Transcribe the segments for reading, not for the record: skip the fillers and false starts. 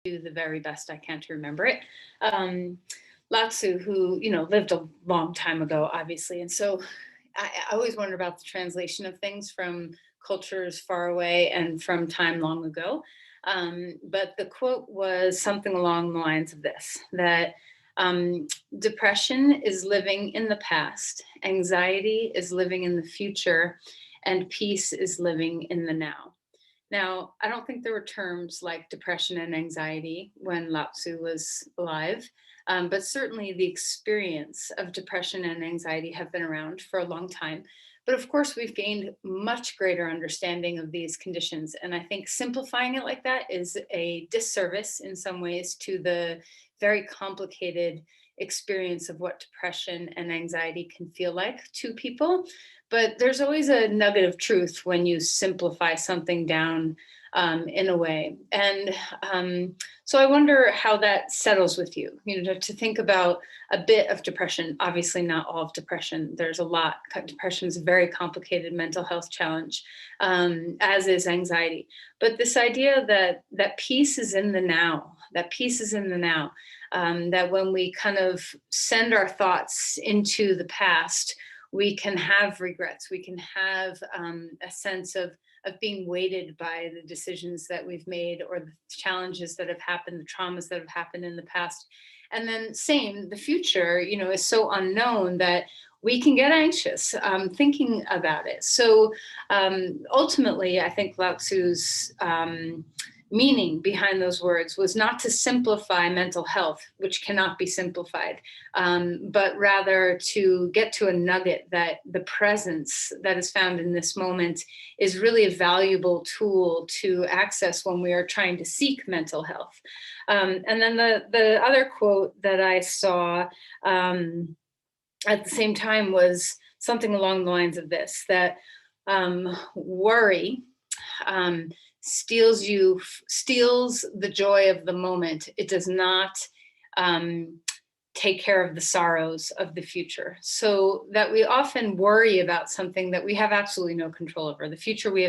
do the very best I can to remember it. Lao Tzu, who, lived a long time ago, obviously. And so I always wonder about the translation of things from cultures far away and from time long ago. But the quote was something along the lines of this, that depression is living in the past, anxiety is living in the future, and peace is living in the now. Now, I don't think there were terms like depression and anxiety when Lao Tzu was alive, but certainly the experience of depression and anxiety have been around for a long time. But of course, we've gained much greater understanding of these conditions. And I think simplifying it like that is a disservice in some ways to the very complicated experience of what depression and anxiety can feel like to people. But there's always a nugget of truth when you simplify something down in a way. And so I wonder how that settles with you, to think about a bit of depression, obviously not all of depression. There's a lot. Depression is a very complicated mental health challenge, as is anxiety. But this idea that peace is in the now, that when we kind of send our thoughts into the past, we can have regrets. We can have a sense of being weighted by the decisions that we've made or the challenges that have happened, the traumas that have happened in the past. And then the future, is so unknown that we can get anxious thinking about it. So ultimately, I think Lao Tzu's meaning behind those words was not to simplify mental health, which cannot be simplified, but rather to get to a nugget that the presence that is found in this moment is really a valuable tool to access when we are trying to seek mental health. And then the other quote that I saw at the same time was something along the lines of this, that worry steals the joy of the moment. It does not take care of the sorrows of the future. So that we often worry about something that we have absolutely no control over. The future, we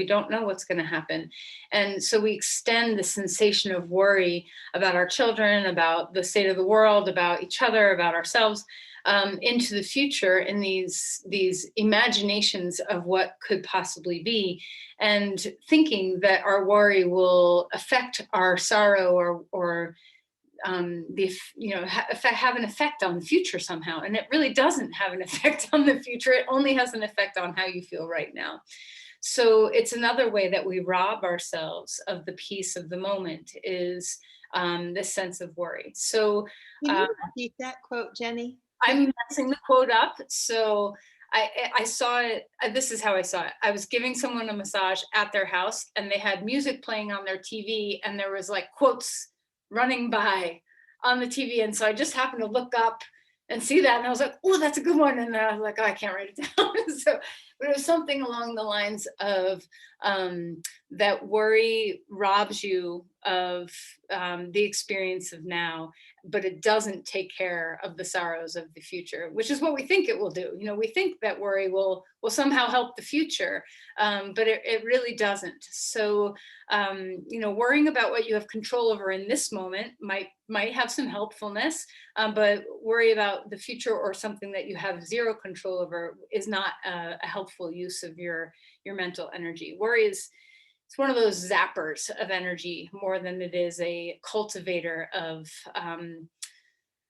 don't know what's going to happen. And so we extend the sensation of worry about our children, about the state of the world, about each other, about ourselves, into the future in these imaginations of what could possibly be, and thinking that our worry will affect our sorrow or have an effect on the future somehow. And it really doesn't have an effect on the future. It only has an effect on how you feel right now. So it's another way that we rob ourselves of the peace of the moment, is this sense of worry. So can you repeat that quote, Jenny? I'm messing the quote up. So I saw it. This is how I saw it. I was giving someone a massage at their house, and they had music playing on their TV, and there was like quotes running by on the TV. And so I just happened to look up and see that. And I was like, oh, that's a good one. And then I was like, oh, I can't write it down. But it was something along the lines of that worry robs you of the experience of now, but it doesn't take care of the sorrows of the future, which is what we think it will do. We think that worry will somehow help the future, but it really doesn't. So, worrying about what you have control over in this moment might have some helpfulness, but worry about the future or something that you have zero control over is not a helpful use of your mental energy. Worry it's one of those zappers of energy more than it is a cultivator of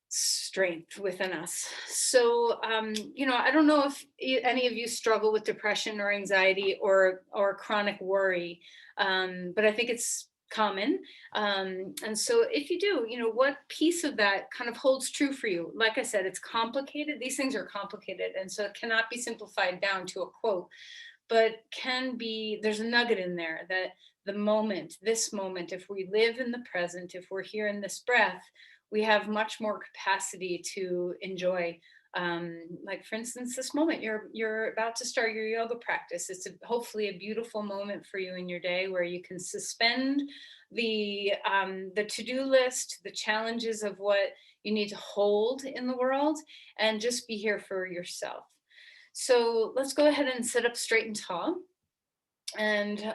strength within us. So, I don't know if any of you struggle with depression or anxiety or chronic worry, but I think it's common. And so if you do, what piece of that kind of holds true for you? Like I said, it's complicated. These things are complicated. And so it cannot be simplified down to a quote, but there's a nugget in there that this moment, if we live in the present, if we're here in this breath, we have much more capacity to enjoy. Like for instance, this moment, you're about to start your yoga practice. It's hopefully a beautiful moment for you in your day where you can suspend the to-do list, the challenges of what you need to hold in the world, and just be here for yourself. So let's go ahead and sit up straight and tall, and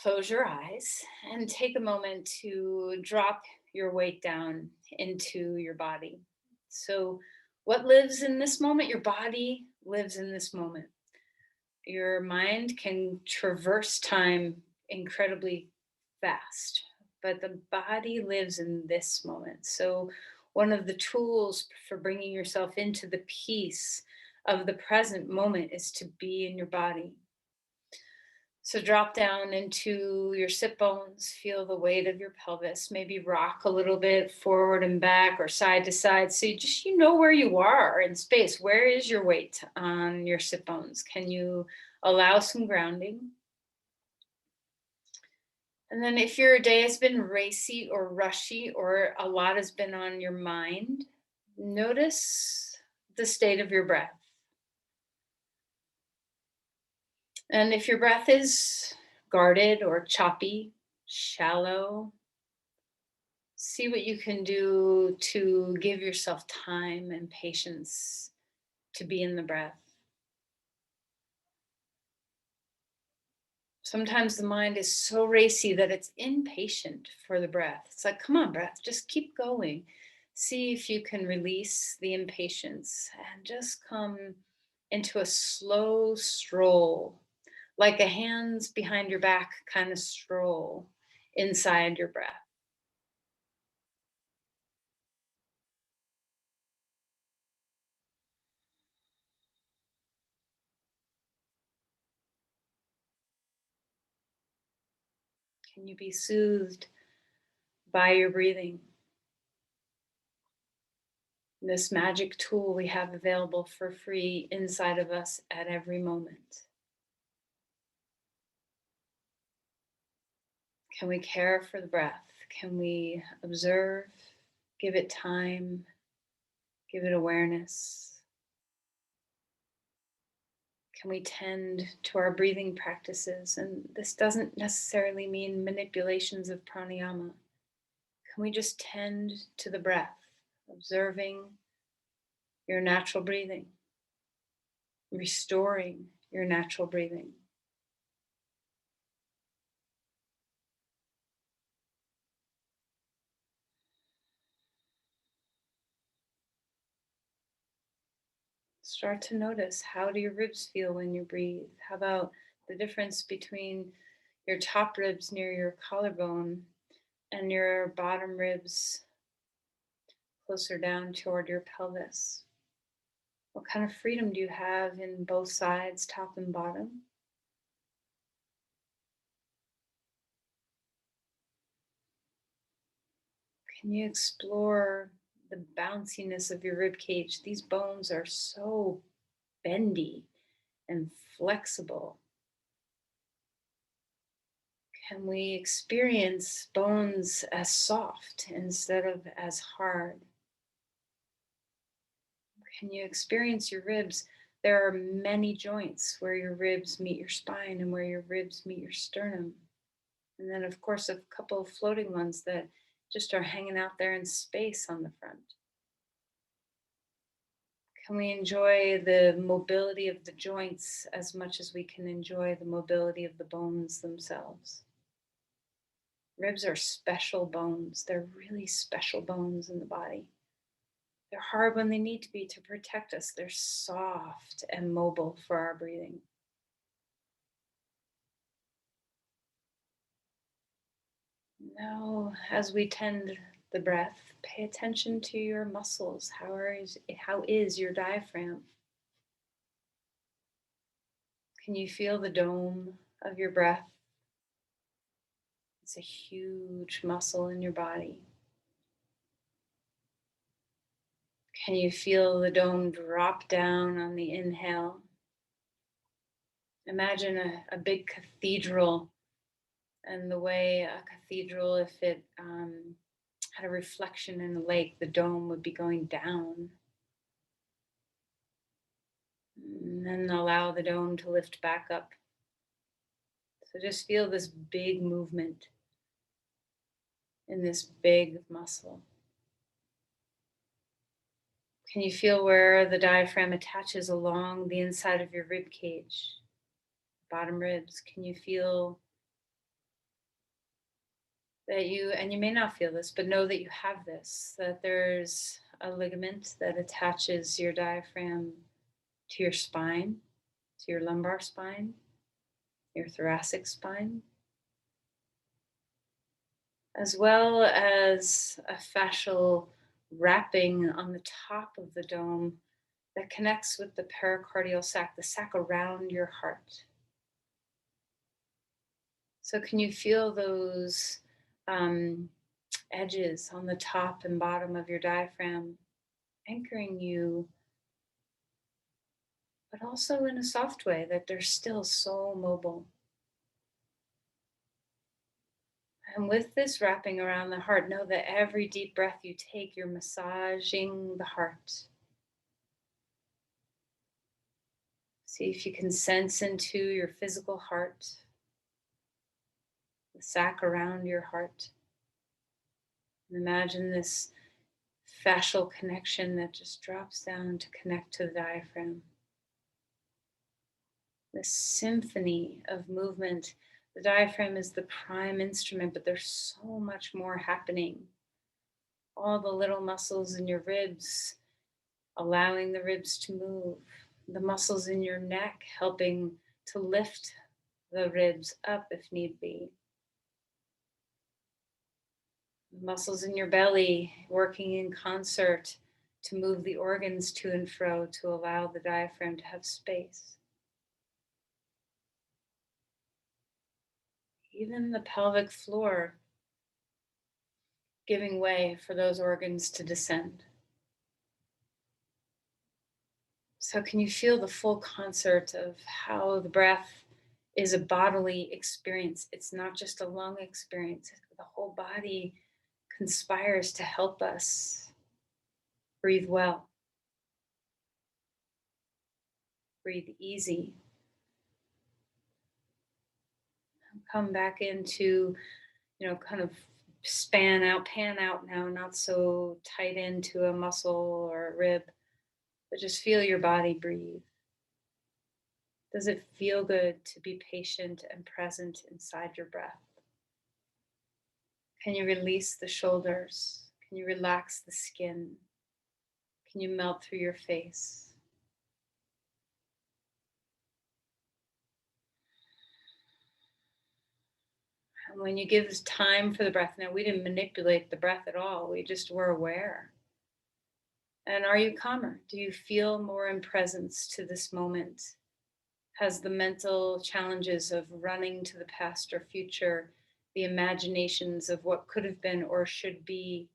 close your eyes and take a moment to drop your weight down into your body. So, what lives in this moment? Your body lives in this moment. Your mind can traverse time incredibly fast, but the body lives in this moment. So, one of the tools for bringing yourself into the peace of the present moment is to be in your body. So drop down into your sit bones, feel the weight of your pelvis, maybe rock a little bit forward and back or side to side. So you know where you are in space. Where is your weight on your sit bones? Can you allow some grounding? And then if your day has been racy or rushy or a lot has been on your mind, notice the state of your breath. And if your breath is guarded or choppy, shallow, see what you can do to give yourself time and patience to be in the breath. Sometimes the mind is so racy that it's impatient for the breath. It's like, come on, breath, just keep going. See if you can release the impatience and just come into a slow stroll, like a hands behind your back kind of stroll inside your breath. Can you be soothed by your breathing? This magic tool we have available for free inside of us at every moment. Can we care for the breath? Can we observe, give it time, give it awareness? Can we tend to our breathing practices? And this doesn't necessarily mean manipulations of pranayama. Can we just tend to the breath, observing your natural breathing, restoring your natural breathing? Start to notice, how do your ribs feel when you breathe? How about the difference between your top ribs near your collarbone and your bottom ribs closer down toward your pelvis? What kind of freedom do you have in both sides, top and bottom? Can you explore the bounciness of your rib cage? These bones are so bendy and flexible. Can we experience bones as soft instead of as hard? Can you experience your ribs? There are many joints where your ribs meet your spine and where your ribs meet your sternum. And then, of course, a couple of floating ones that just are hanging out there in space on the front. Can we enjoy the mobility of the joints as much as we can enjoy the mobility of the bones themselves? Ribs are special bones. They're really special bones in the body. They're hard when they need to be to protect us. They're soft and mobile for our breathing. Now, as we tend the breath, pay attention to your muscles. How is your diaphragm? Can you feel the dome of your breath? It's a huge muscle in your body. Can you feel the dome drop down on the inhale? Imagine a big cathedral, and the way a cathedral, if it had a reflection in a lake, the dome would be going down. And then allow the dome to lift back up. So just feel this big movement in this big muscle. Can you feel where the diaphragm attaches along the inside of your rib cage? Bottom ribs. Can you feel that and you may not feel this, but know that you have this, that there's a ligament that attaches your diaphragm to your spine, to your lumbar spine, your thoracic spine, as well as a fascial wrapping on the top of the dome that connects with the pericardial sac, the sac around your heart. So, can you feel those edges on the top and bottom of your diaphragm anchoring you, but also in a soft way that they're still so mobile? And with this wrapping around the heart, know that every deep breath you take, you're massaging the heart. See if you can sense into your physical heart, the sac around your heart. And imagine this fascial connection that just drops down to connect to the diaphragm. This symphony of movement. The diaphragm is the prime instrument, but there's so much more happening. All the little muscles in your ribs, allowing the ribs to move. The muscles in your neck helping to lift the ribs up if need be. The muscles in your belly working in concert to move the organs to and fro to allow the diaphragm to have space. Even the pelvic floor giving way for those organs to descend. So can you feel the full concert of how the breath is a bodily experience? It's not just a lung experience. The whole body conspires to help us breathe well, breathe easy. Come back into, kind of pan out now, not so tight into a muscle or a rib, but just feel your body breathe. Does it feel good to be patient and present inside your breath? Can you release the shoulders? Can you relax the skin? Can you melt through your face? And when you give time for the breath, now we didn't manipulate the breath at all, we just were aware. And are you calmer? Do you feel more in presence to this moment? Has the mental challenges of running to the past or future, the imaginations of what could have been or should be,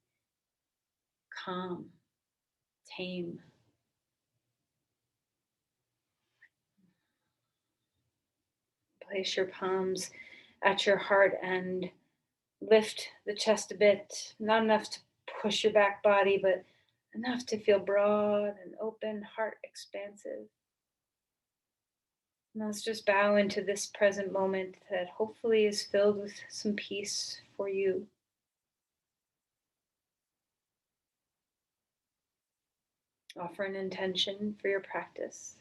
calm, tame? Place your palms at your heart and lift the chest a bit, not enough to push your back body, but enough to feel broad and open, heart expansive. And let's just bow into this present moment that hopefully is filled with some peace for you. Offer an intention for your practice.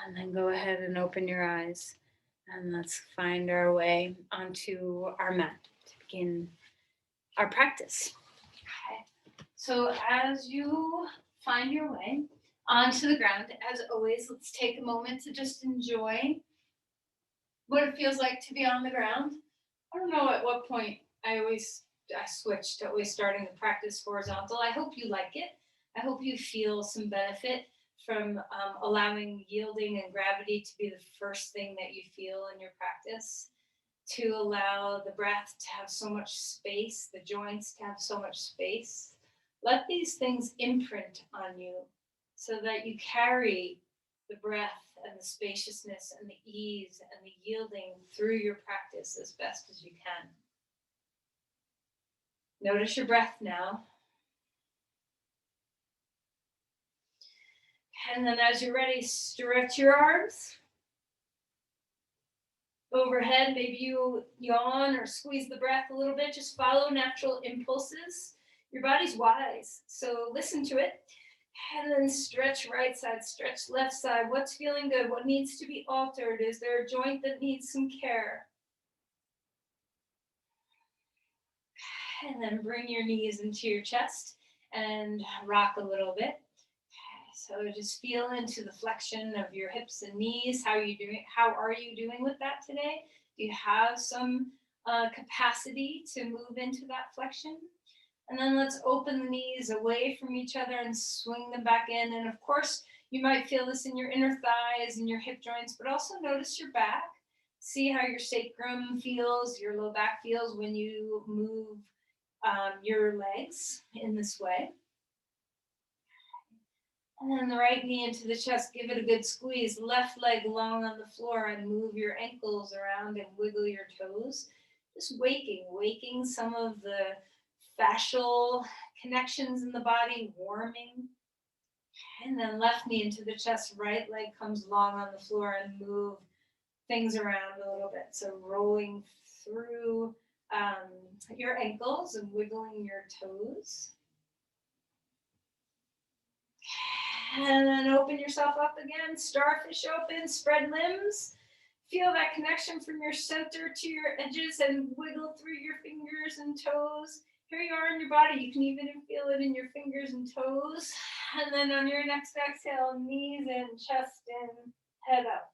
And then go ahead and open your eyes. And let's find our way onto our mat to begin our practice. Okay. So as you find your way onto the ground, as always, let's take a moment to just enjoy what it feels like to be on the ground. I don't know at what point I switched to always starting the practice horizontal. I hope you like it. I hope you feel some benefit from allowing yielding and gravity to be the first thing that you feel in your practice, to allow the breath to have so much space, the joints to have so much space. Let these things imprint on you so that you carry the breath and the spaciousness and the ease and the yielding through your practice as best as you can. Notice your breath now. And then as you're ready, stretch your arms overhead. Maybe you yawn or squeeze the breath a little bit. Just follow natural impulses. Your body's wise, so listen to it. And then stretch right side, stretch left side. What's feeling good? What needs to be altered? Is there a joint that needs some care? And then bring your knees into your chest and rock a little bit. So just feel into the flexion of your hips and knees. How are you doing? How are you doing with that today? Do you have some capacity to move into that flexion? And then let's open the knees away from each other and swing them back in. And of course, you might feel this in your inner thighs and your hip joints, but also notice your back. See how your sacrum feels, your low back feels when you move your legs in this way. And then the right knee into the chest, give it a good squeeze. Left leg long on the floor and move your ankles around and wiggle your toes. Just waking some of the fascial connections in the body, warming. And then left knee into the chest, right leg comes long on the floor and move things around a little bit. So rolling through your ankles and wiggling your toes. And then open yourself up again, starfish open, spread limbs. Feel that connection from your center to your edges and wiggle through your fingers and toes. Here you are in your body. You can even feel it in your fingers and toes. And then on your next exhale, knees in, chest in, head up.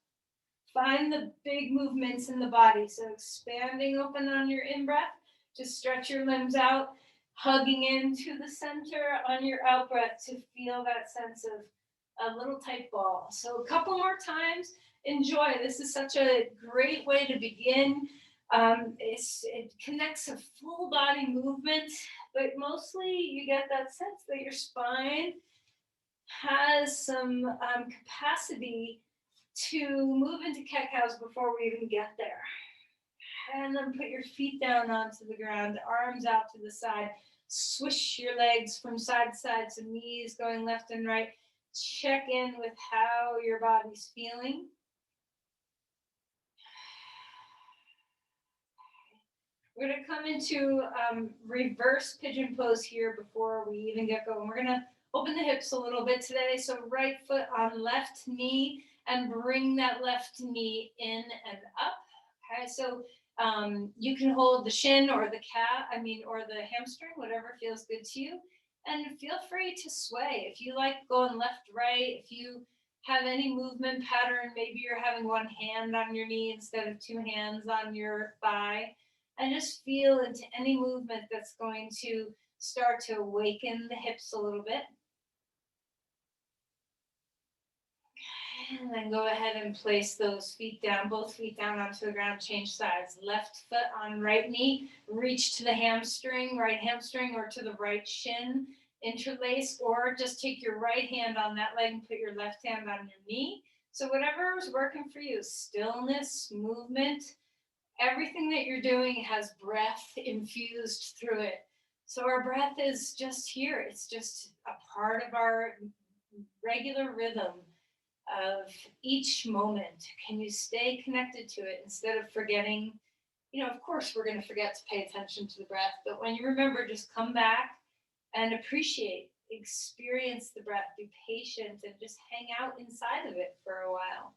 Find the big movements in the body. So expanding open on your in-breath. Just stretch your limbs out. Hugging into the center on your out breath to feel that sense of a little tight ball. So a couple more times. Enjoy. This is such a great way to begin. It connects a full body movement, but mostly you get that sense that your spine has some capacity to move into cat-cows before we even get there. And then put your feet down onto the ground, arms out to the side. Swish your legs from side to side, so knees going left and right. Check in with how your body's feeling. We're going to come into reverse pigeon pose here before we even get going. We're going to open the hips a little bit today. So right foot on left knee and bring that left knee in and up. Okay, so you can hold the shin or the or the hamstring, whatever feels good to you. And feel free to sway. If you like going left, right, if you have any movement pattern, maybe you're having one hand on your knee instead of two hands on your thigh. And just feel into any movement that's going to start to awaken the hips a little bit. And then go ahead and place those feet down, both feet down onto the ground, change sides. Left foot on right knee, reach to the hamstring, right hamstring, or to the right shin, interlace, or just take your right hand on that leg and put your left hand on your knee. So whatever is working for you, stillness, movement, everything that you're doing has breath infused through it. So our breath is just here. It's just a part of our regular rhythm of each moment. Can you stay connected to it instead of forgetting? Of course, we're going to forget to pay attention to the breath, but when you remember, just come back and appreciate, experience the breath, be patient, and just hang out inside of it for a while.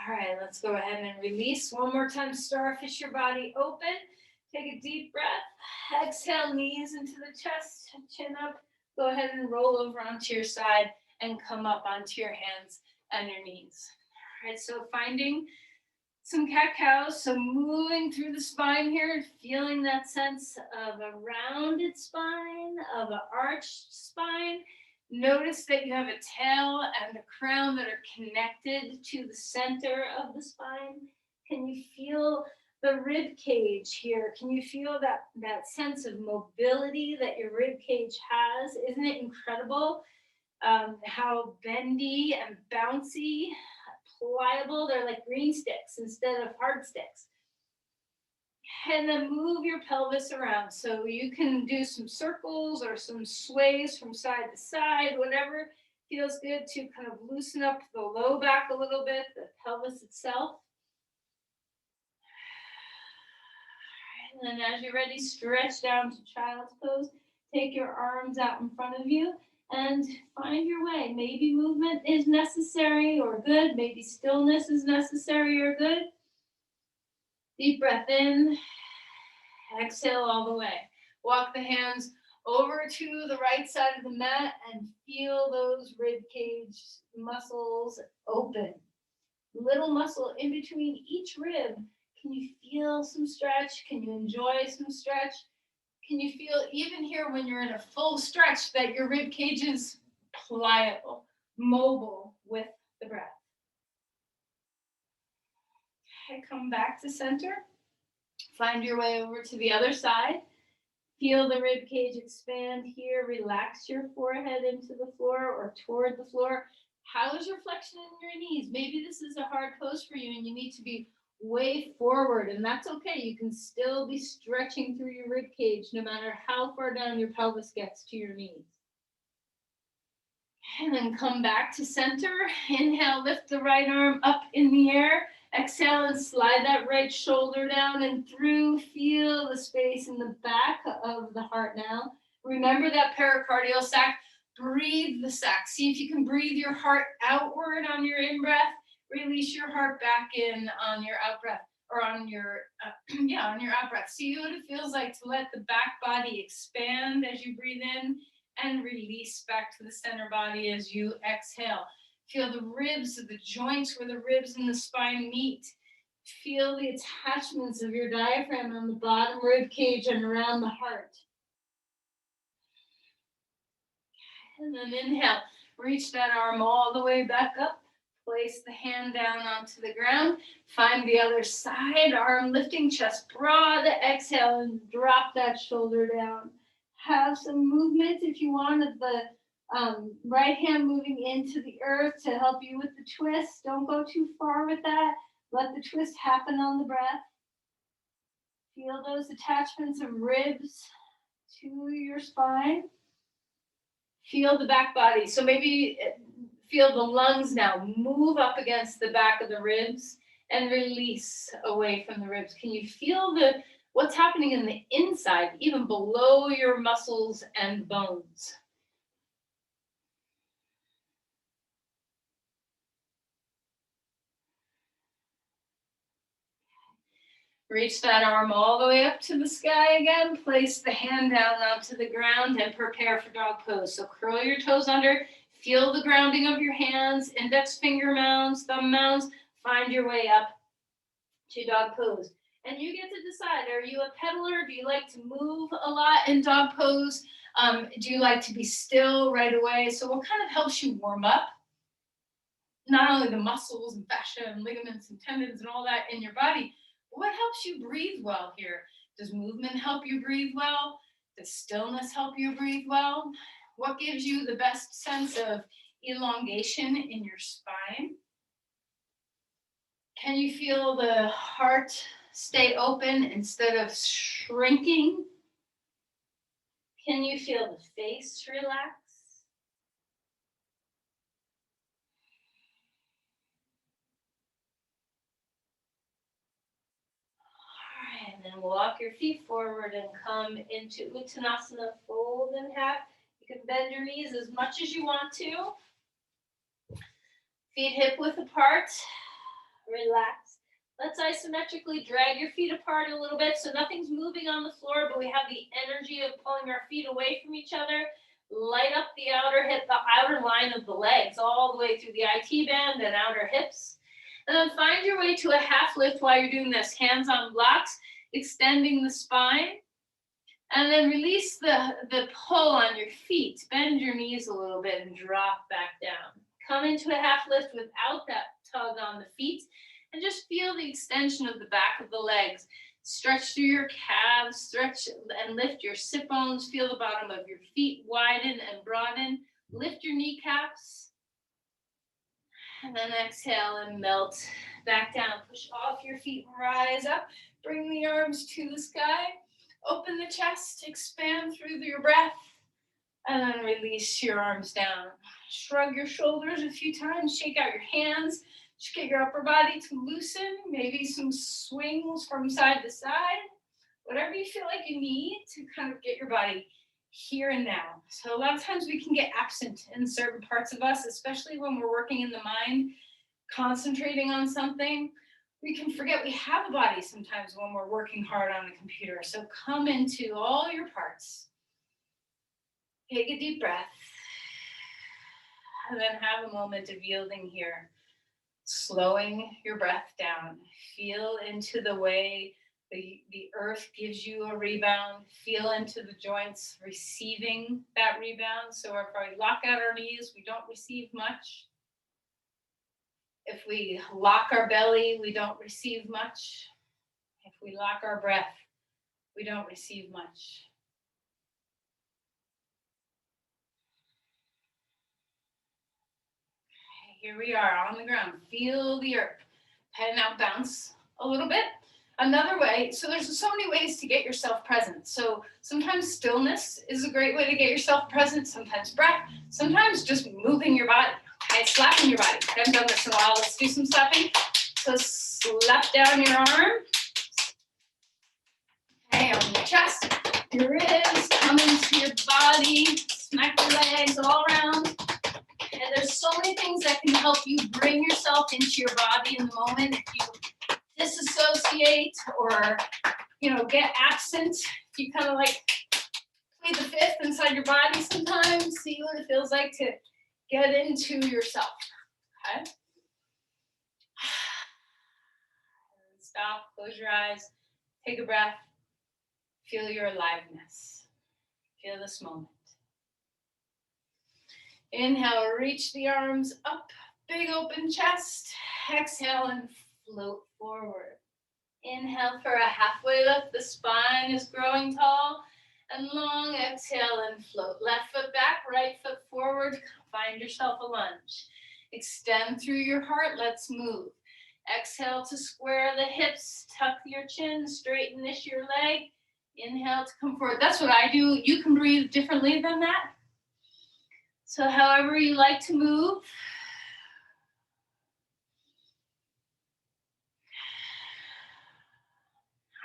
All right, let's go ahead and release. One more time, starfish your body open. Take a deep breath. Exhale, knees into the chest, chin up. Go ahead and roll over onto your side and come up onto your hands and your knees. All right, so finding some cat-cows, so moving through the spine here, feeling that sense of a rounded spine, of an arched spine. Notice that you have a tail and a crown that are connected to the center of the spine. Can you feel the rib cage here? Can you feel that sense of mobility that your rib cage has? Isn't it incredible? How bendy and bouncy, pliable. They're like green sticks instead of hard sticks. And then move your pelvis around. So you can do some circles or some sways from side to side, whatever feels good to kind of loosen up the low back a little bit, the pelvis itself. And then as you're ready, stretch down to child's pose. Take your arms out in front of you and find your way. Maybe movement is necessary or good. Maybe stillness is necessary or good. Deep breath in. Exhale all the way. Walk the hands over to the right side of the mat and feel those rib cage muscles open. Little muscle in between each rib. Can you feel some stretch? Can you enjoy some stretch? Can you feel even here when you're in a full stretch that your rib cage is pliable, mobile with the breath? Okay, come back to center. Find your way over to the other side. Feel the rib cage expand here. Relax your forehead into the floor or toward the floor. How is your flexion in your knees? Maybe this is a hard pose for you and you need to be way forward, and that's okay. You can still be stretching through your rib cage no matter how far down your pelvis gets to your knees. And then come back to center. Inhale, lift the right arm up in the air. Exhale and slide that right shoulder down and through. Feel the space in the back of the heart now. Remember that pericardial sac. Breathe the sac. See if you can breathe your heart outward on your in-breath. Release your heart back in on your out-breath, or on your, on your out-breath. See what it feels like to let the back body expand as you breathe in and release back to the center body as you exhale. Feel the ribs, the joints where the ribs and the spine meet. Feel the attachments of your diaphragm on the bottom rib cage and around the heart. And then inhale, reach that arm all the way back up. Place the hand down onto the ground. Find the other side, arm lifting, chest broad. Exhale and drop that shoulder down. Have some movement if you want of the right hand moving into the earth to help you with the twist. Don't go too far with that. Let the twist happen on the breath. Feel those attachments of ribs to your spine. Feel the back body. So maybe feel the lungs now move up against the back of the ribs and release away from the ribs. Can you feel what's happening in the inside, even below your muscles and bones? Reach that arm all the way up to the sky again. Place the hand down onto the ground and prepare for dog pose. So curl your toes under. Feel the grounding of your hands, index finger mounds, thumb mounds. Find your way up to dog pose. And you get to decide, are you a peddler? Do you like to move a lot in dog pose? Do you like to be still right away? So what kind of helps you warm up? Not only the muscles and fascia and ligaments and tendons and all that in your body, but what helps you breathe well here? Does movement help you breathe well? Does stillness help you breathe well? What gives you the best sense of elongation in your spine? Can you feel the heart stay open instead of shrinking? Can you feel the face relax? All right, and then walk your feet forward and come into Uttanasana Fold in half. You can bend your knees as much as you want to. Feet hip width apart. Relax. Let's isometrically drag your feet apart a little bit so nothing's moving on the floor, but we have the energy of pulling our feet away from each other. Light up the outer hip, the outer line of the legs, all the way through the IT band and outer hips. And then find your way to a half lift while you're doing this. Hands on blocks, extending the spine. And then release the pull on your feet. Bend your knees a little bit and drop back down. Come into a half lift without that tug on the feet. And just feel the extension of the back of the legs. Stretch through your calves, stretch and lift your sit bones. Feel the bottom of your feet widen and broaden. Lift your kneecaps. And then exhale and melt back down. Push off your feet, rise up. Bring the arms to the sky. Open the chest, expand through your breath, and then release your arms down. Shrug your shoulders a few times, shake out your hands, just get your upper body to loosen, maybe some swings from side to side, whatever you feel like you need to kind of get your body here and now. So a lot of times we can get absent in certain parts of us, especially when we're working in the mind, concentrating on something. We can forget we have a body sometimes when we're working hard on the computer. So come into all your parts. Take a deep breath. And then have a moment of yielding here. Slowing your breath down. Feel into the way the earth gives you a rebound. Feel into the joints receiving that rebound. So if we lock out our knees, we don't receive much. If we lock our belly, we don't receive much. If we lock our breath, we don't receive much. Okay, here we are on the ground. Feel the earth. And now bounce a little bit. Another way, so there's so many ways to get yourself present. So sometimes stillness is a great way to get yourself present. Sometimes breath. Sometimes just moving your body. Okay, slapping your body. I haven't done this in a while. Let's do some slapping. So slap down your arm. Okay, on your chest, your ribs, come into your body. Smack your legs all around. And there's so many things that can help you bring yourself into your body in the moment. If you disassociate or, get absent, you kind of like play the fifth inside your body sometimes. See what it feels like to get into yourself. Okay. Stop, close your eyes, take a breath, feel your aliveness. Feel this moment. Inhale, reach the arms up, big open chest. Exhale and float forward. Inhale for a halfway lift. The spine is growing tall and long. Exhale and float. Left foot back, right foot forward. Find yourself a lunge. Extend through your heart. Let's move. Exhale to square the hips. Tuck your chin. Straighten this your leg. Inhale to come forward. That's what I do. You can breathe differently than that. So however you like to move.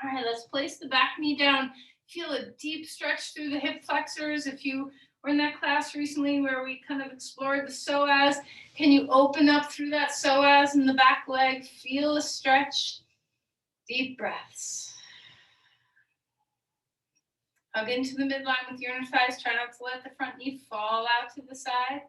All right, let's place the back knee down. Feel a deep stretch through the hip flexors. If you were in that class recently where we kind of explored the psoas, can you open up through that psoas in the back leg? Feel a stretch. Deep breaths. Hug into the midline with your inner thighs. Try not to let the front knee fall out to the side.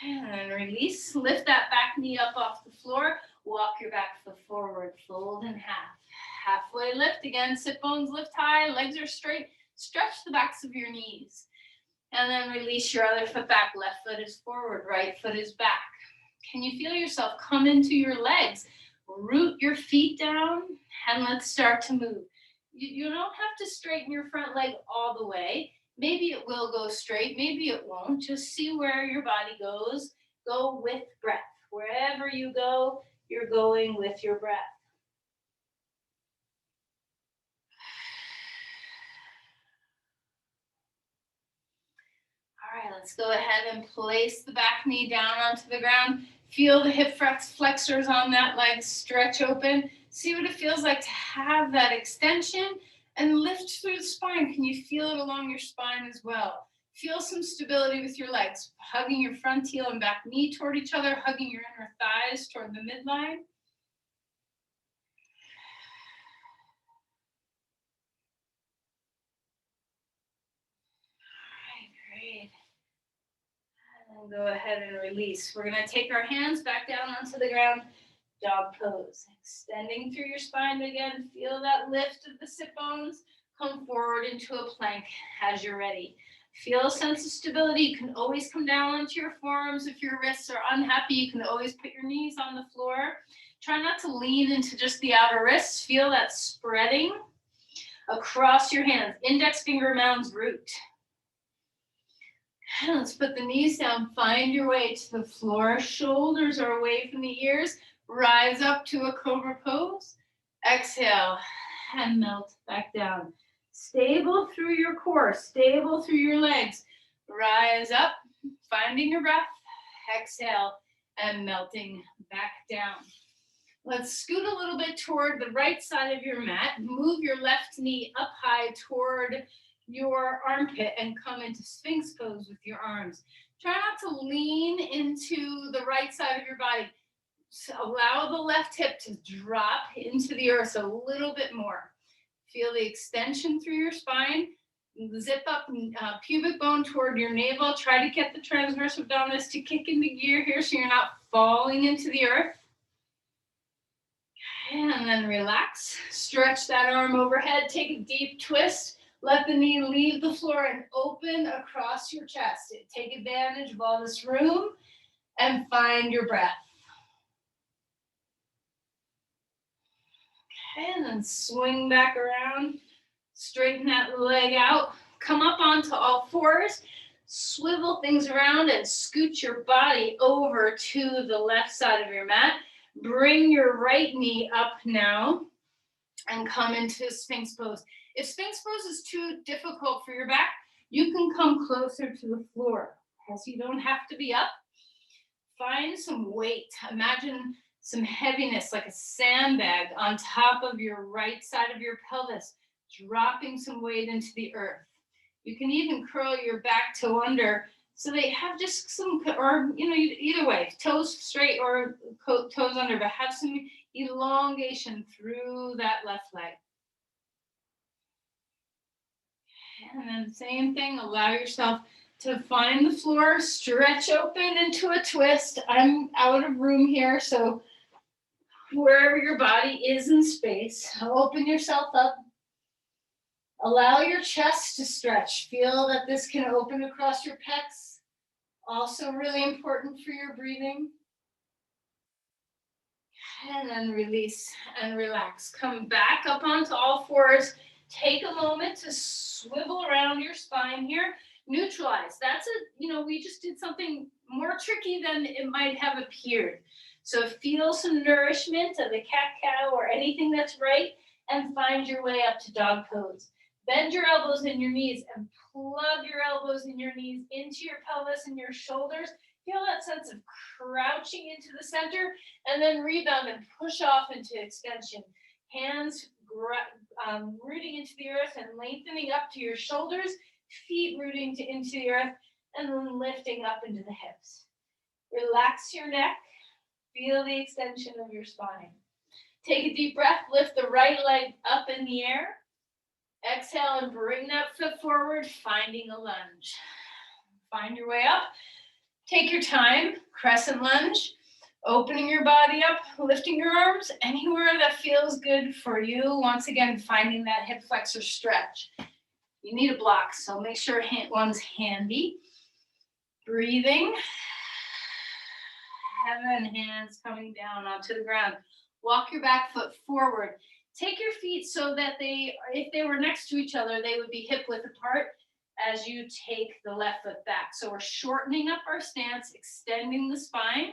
And release. Lift that back knee up off the floor. Walk your back foot forward. Fold in half. Halfway lift again. Sit bones lift high. Legs are straight. Stretch the backs of your knees. And then release your other foot back. Left foot is forward. Right foot is back. Can you feel yourself come into your legs? Root your feet down. And let's start to move. You don't have to straighten your front leg all the way. Maybe it will go straight, maybe it won't. Just see where your body goes. Go with breath. Wherever you go, you're going with your breath. All right, let's go ahead and place the back knee down onto the ground. Feel the hip flexors on that leg stretch open. See what it feels like to have that extension and lift through the spine. Can you feel it along your spine as well? Feel some stability with your legs, hugging your front heel and back knee toward each other, hugging your inner thighs toward the midline. All right, great. And go ahead and release. We're going to take our hands back down onto the ground. Dog pose. Extending through your spine again. Feel that lift of the sit bones. Come forward into a plank as you're ready. Feel a sense of stability. You can always come down onto your forearms. If your wrists are unhappy, you can always put your knees on the floor. Try not to lean into just the outer wrists. Feel that spreading across your hands. Index finger mounds root. And let's put the knees down. Find your way to the floor. Shoulders are away from the ears. Rise up to a cobra pose. Exhale and melt back down. Stable through your core, stable through your legs. Rise up, finding your breath. Exhale and melting back down. Let's scoot a little bit toward the right side of your mat. Move your left knee up high toward your armpit and come into Sphinx Pose with your arms. Try not to lean into the right side of your body. So allow the left hip to drop into the earth a little bit more. Feel the extension through your spine. Zip up pubic bone toward your navel. Try to get the transverse abdominis to kick into gear here so you're not falling into the earth. And then relax. Stretch that arm overhead. Take a deep twist. Let the knee leave the floor and open across your chest. Take advantage of all this room and find your breath. Okay, and then swing back around. Straighten that leg out. Come up onto all fours. Swivel things around and scoot your body over to the left side of your mat. Bring your right knee up now and come into Sphinx Pose. If Sphinx Pose is too difficult for your back, you can come closer to the floor, so you don't have to be up. Find some weight. Imagine some heaviness like a sandbag on top of your right side of your pelvis, dropping some weight into the earth. You can even curl your back toe under so they have just some, or either way, toes straight or toes under, but have some elongation through that left leg. And then same thing, allow yourself to find the floor, stretch open into a twist. I'm out of room here, so wherever your body is in space, open yourself up. Allow your chest to stretch. Feel that this can open across your pecs. Also really important for your breathing. And then release and relax. Come back up onto all fours. Take a moment to swivel around your spine here. Neutralize. That's we just did something more tricky than it might have appeared. So feel some nourishment of the cat-cow or anything that's right, and find your way up to dog pose. Bend your elbows and your knees and plug your elbows and your knees into your pelvis and your shoulders. Feel that sense of crouching into the center, and then rebound and push off into extension. Hands rooting into the earth and lengthening up to your shoulders, feet rooting into the earth, and then lifting up into the hips. Relax your neck. Feel the extension of your spine. Take a deep breath. Lift the right leg up in the air. Exhale and bring that foot forward, finding a lunge. Find your way up. Take your time. Crescent lunge. Opening your body up, lifting your arms anywhere that feels good for you. Once again, finding that hip flexor stretch. You need a block, so make sure one's handy. Breathing. And then hands coming down onto the ground. Walk your back foot forward. Take your feet so that if they were next to each other, they would be hip width apart as you take the left foot back. So we're shortening up our stance, extending the spine.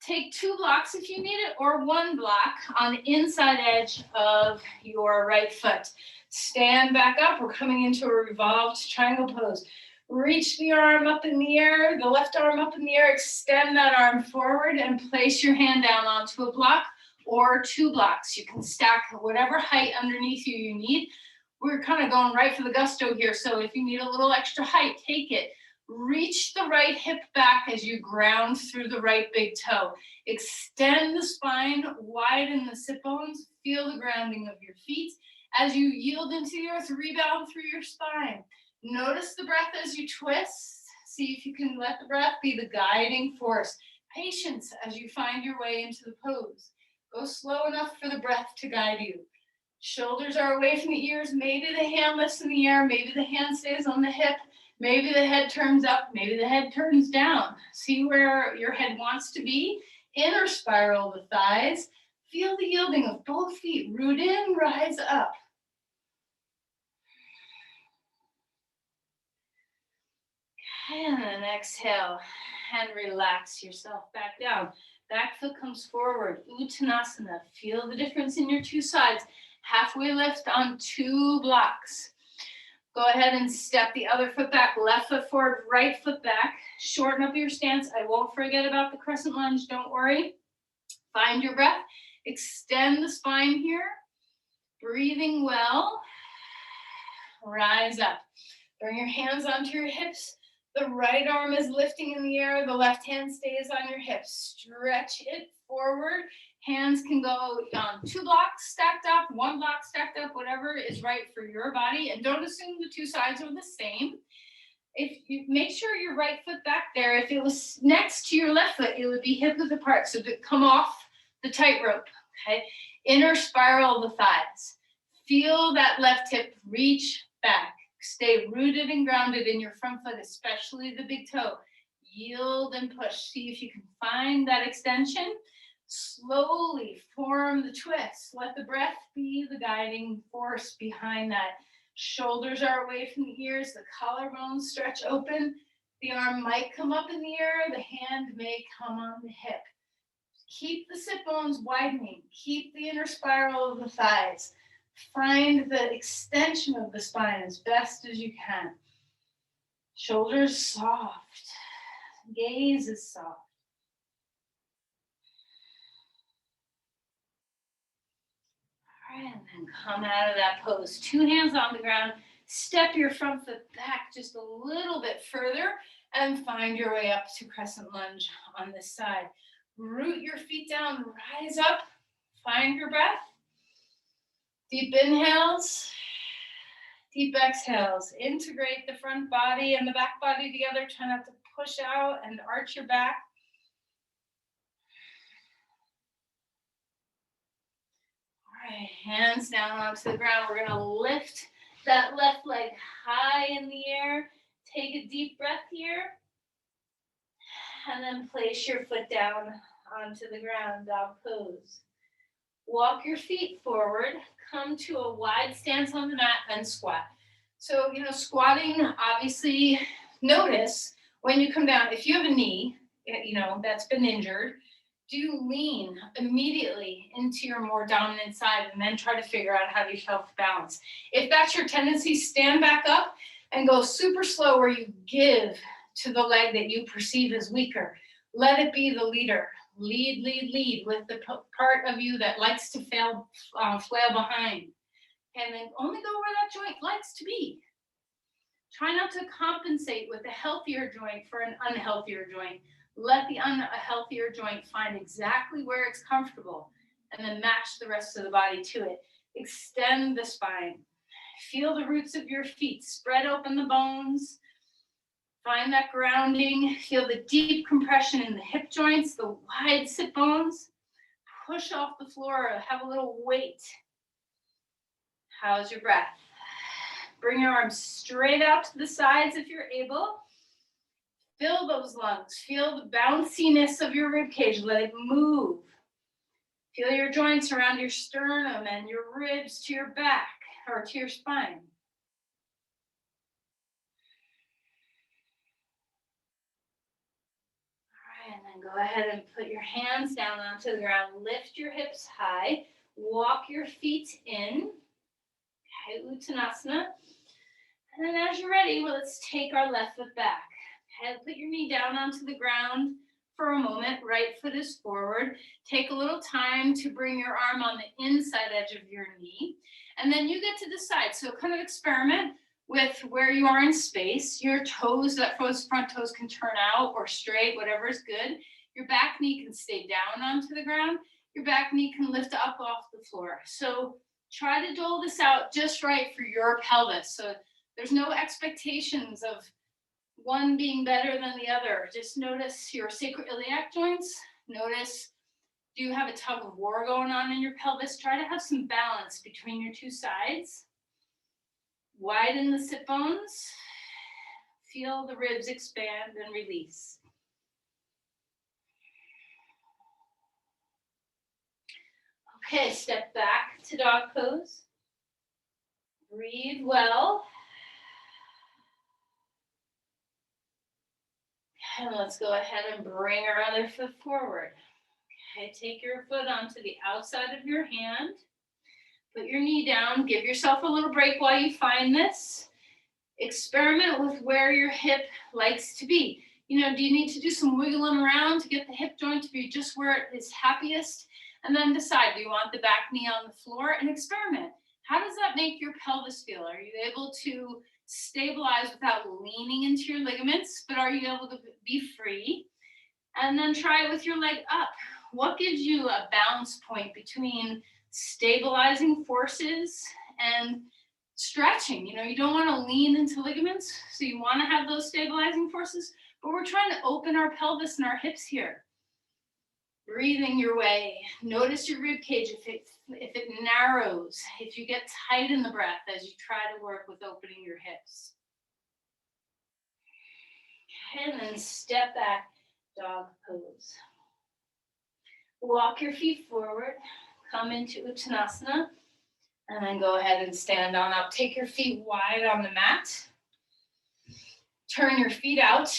Take 2 blocks if you need it, or 1 block on the inside edge of your right foot. Stand back up. We're coming into a revolved triangle pose. Reach the arm up in the air, the left arm up in the air, extend that arm forward and place your hand down onto a block or 2 blocks. You can stack whatever height underneath you need. We're kind of going right for the gusto here, so if you need a little extra height, take it. Reach the right hip back as you ground through the right big toe. Extend the spine, widen the sit bones, feel the grounding of your feet. As you yield into the earth, rebound through your spine. Notice the breath as you twist. See if you can let the breath be the guiding force. Patience as you find your way into the pose. Go slow enough for the breath to guide you. Shoulders are away from the ears. Maybe the hand lifts in the air. Maybe the hand stays on the hip. Maybe the head turns up. Maybe the head turns down. See where your head wants to be. Inner spiral the thighs. Feel the yielding of both feet. Root in, rise up. And then exhale and relax yourself back down. Back foot comes forward. Uttanasana. Feel the difference in your 2 sides. Halfway lift on 2 blocks. Go ahead and step the other foot back. Left foot forward, right foot back. Shorten up your stance. I won't forget about the crescent lunge. Don't worry. Find your breath. Extend the spine here. Breathing well. rise up. Bring your hands onto your hips. The right arm is lifting in the air. The left hand stays on your hips. Stretch it forward. Hands can go 2 blocks stacked up, 1 block stacked up, whatever is right for your body. And don't assume the 2 sides are the same. If you make sure your right foot back there, if it was next to your left foot, it would be hip width apart. So to come off the tightrope, okay? Inner spiral the thighs. Feel that left hip reach back. Stay rooted and grounded in your front foot, especially the big toe. Yield and push. See if you can find that extension. Slowly form the twist. Let the breath be the guiding force behind that. Shoulders are away from the ears. The collarbones stretch open. The arm might come up in the air. The hand may come on the hip. Keep the sit bones widening. Keep the inner spiral of the thighs. Find the extension of the spine as best as you can. Shoulders soft. Gaze is soft. All right, and then come out of that pose. 2 hands on the ground. Step your front foot back just a little bit further and find your way up to Crescent Lunge on this side. Root your feet down, rise up, find your breath. Deep inhales, deep exhales. Integrate the front body and the back body together. Try not to push out and arch your back. All right, hands down onto the ground. We're gonna lift that left leg high in the air. Take a deep breath here. And then place your foot down onto the ground, dog pose. Walk your feet forward. Come to a wide stance on the mat and squat. So, squatting, obviously, notice when you come down, if you have a knee, that's been injured, do lean immediately into your more dominant side and then try to figure out how to self-balance. If that's your tendency, stand back up and go super slow where you give to the leg that you perceive as weaker. Let it be the leader. Lead, lead, lead with the part of you that likes to flail behind. And then only go where that joint likes to be. Try not to compensate with a healthier joint for an unhealthier joint. Let the unhealthier joint find exactly where it's comfortable and then match the rest of the body to it. Extend the spine. Feel the roots of your feet. Spread open the bones. Find that grounding. Feel the deep compression in the hip joints, the wide sit bones. Push off the floor. Have a little weight. How's your breath? Bring your arms straight out to the sides if you're able. Fill those lungs. Feel the bounciness of your rib cage. Let it move. Feel your joints around your sternum and your ribs to your back or to your spine. And then go ahead and put your hands down onto the ground. Lift your hips high. Walk your feet in. Okay, Uttanasana. And then as you're ready, let's take our left foot back. Okay, put your knee down onto the ground for a moment. Right foot is forward. Take a little time to bring your arm on the inside edge of your knee. And then you get to decide. So kind of experiment with where you are in space. Your toes, that front toes can turn out or straight, whatever is good. Your back knee can stay down onto the ground. Your back knee can lift up off the floor. So try to dole this out just right for your pelvis. So there's no expectations of one being better than the other. Just notice your sacroiliac joints. Notice, do you have a tug of war going on in your pelvis? Try to have some balance between your 2 sides. Widen the sit bones. Feel the ribs expand and release. Okay, step back to dog pose. Breathe well. And let's go ahead and bring our other foot forward. Okay, take your foot onto the outside of your hand. Put your knee down. Give yourself a little break while you find this. Experiment with where your hip likes to be. Do you need to do some wiggling around to get the hip joint to be just where it is happiest? And then decide, do you want the back knee on the floor? And experiment. How does that make your pelvis feel? Are you able to stabilize without leaning into your ligaments, but are you able to be free? And then try it with your leg up. What gives you a balance point between stabilizing forces and stretching? You know, you don't want to lean into ligaments, so you want to have those stabilizing forces, but we're trying to open our pelvis and our hips here. Breathing your way. Notice your rib cage if it narrows, if you get tight in the breath as you try to work with opening your hips. Okay, and then step back, dog pose. Walk your feet forward, come into Uttanasana, and then go ahead and stand on up. Take your feet wide on the mat. Turn your feet out,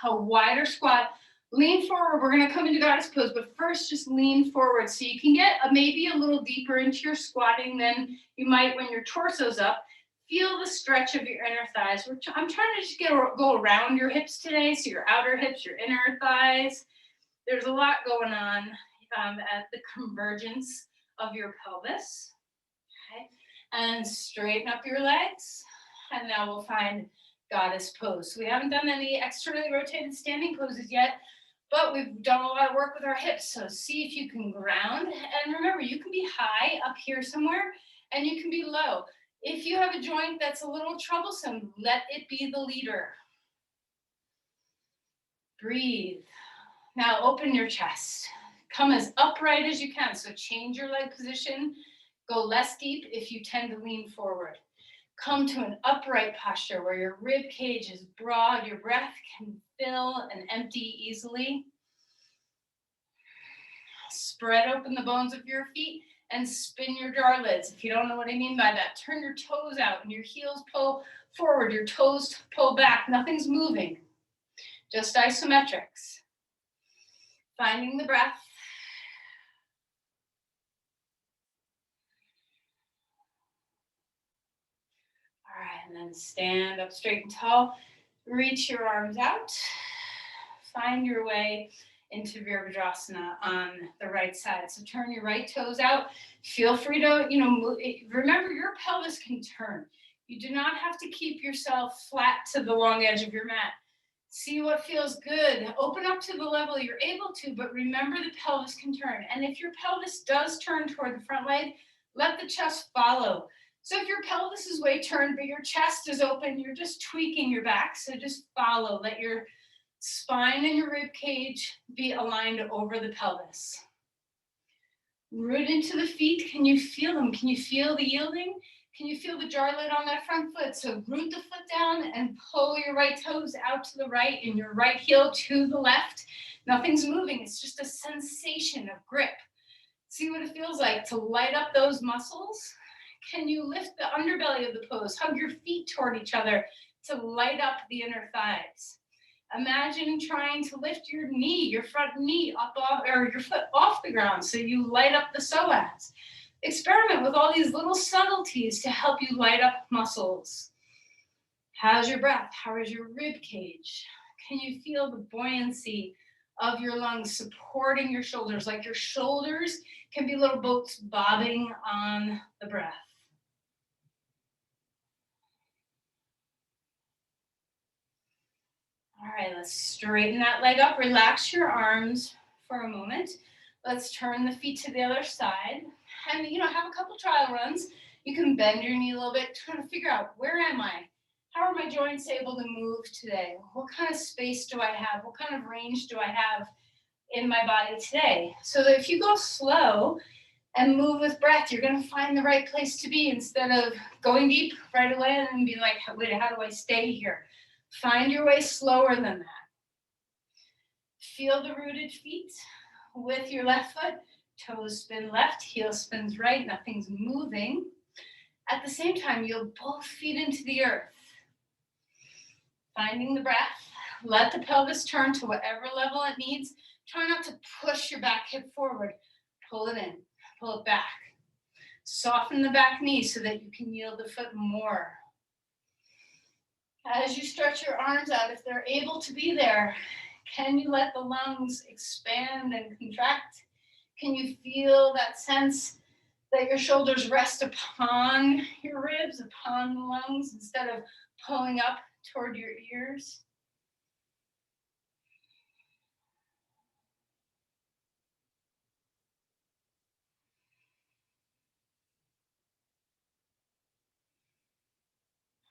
a wider squat. Lean forward, we're gonna come into goddess pose, but first just lean forward so you can get maybe a little deeper into your squatting than you might when your torso's up. Feel the stretch of your inner thighs. I'm trying to just go around your hips today, so your outer hips, your inner thighs. There's a lot going on at the convergence of your pelvis. Okay, and straighten up your legs, and now we'll find goddess pose. So we haven't done any externally rotated standing poses yet, but we've done a lot of work with our hips. So see if you can ground. And remember, you can be high up here somewhere, and you can be low. If you have a joint that's a little troublesome, let it be the leader. Breathe. Now open your chest. Come as upright as you can. So change your leg position. Go less deep if you tend to lean forward. Come to an upright posture where your rib cage is broad, your breath can fill and empty easily. Spread open the bones of your feet and spin your jar lids. If you don't know what I mean by that, turn your toes out and your heels pull forward, your toes pull back. Nothing's moving, just isometrics. Finding the breath. All right, and then stand up straight and tall. Reach your arms out. Find your way into Virabhadrasana on the right side. So turn your right toes out. Feel free to, move. Remember, your pelvis can turn. You do not have to keep yourself flat to the long edge of your mat. See what feels good. Open up to the level you're able to, but remember the pelvis can turn. And if your pelvis does turn toward the front leg, let the chest follow. So if your pelvis is way turned, but your chest is open, you're just tweaking your back. So just follow. Let your spine and your rib cage be aligned over the pelvis. Root into the feet. Can you feel them? Can you feel the yielding? Can you feel the jar lid on that front foot? So root the foot down and pull your right toes out to the right and your right heel to the left. Nothing's moving. It's just a sensation of grip. See what it feels like to light up those muscles. Can you lift the underbelly of the pose? Hug your feet toward each other to light up the inner thighs. Imagine trying to lift your knee, your front knee up off, or your foot off the ground so you light up the psoas. Experiment with all these little subtleties to help you light up muscles. How's your breath? How is your rib cage? Can you feel the buoyancy of your lungs supporting your shoulders? Like your shoulders can be little boats bobbing on the breath. All right, let's straighten that leg up. Relax your arms for a moment. Let's turn the feet to the other side. And, have a couple trial runs. You can bend your knee a little bit, trying to figure out, where am I? How are my joints able to move today? What kind of space do I have? What kind of range do I have in my body today? So that if you go slow and move with breath, you're going to find the right place to be instead of going deep right away and be like, wait, how do I stay here? Find your way slower than that. Feel the rooted feet with your left foot. Toes spin left, heel spins right, nothing's moving. At the same time, you'll both feet into the earth. Finding the breath. Let the pelvis turn to whatever level it needs. Try not to push your back hip forward. Pull it in, pull it back. Soften the back knee so that you can yield the foot more. As you stretch your arms out, if they're able to be there, can you let the lungs expand and contract? Can you feel that sense Let your shoulders rest upon your ribs, upon the lungs, instead of pulling up toward your ears.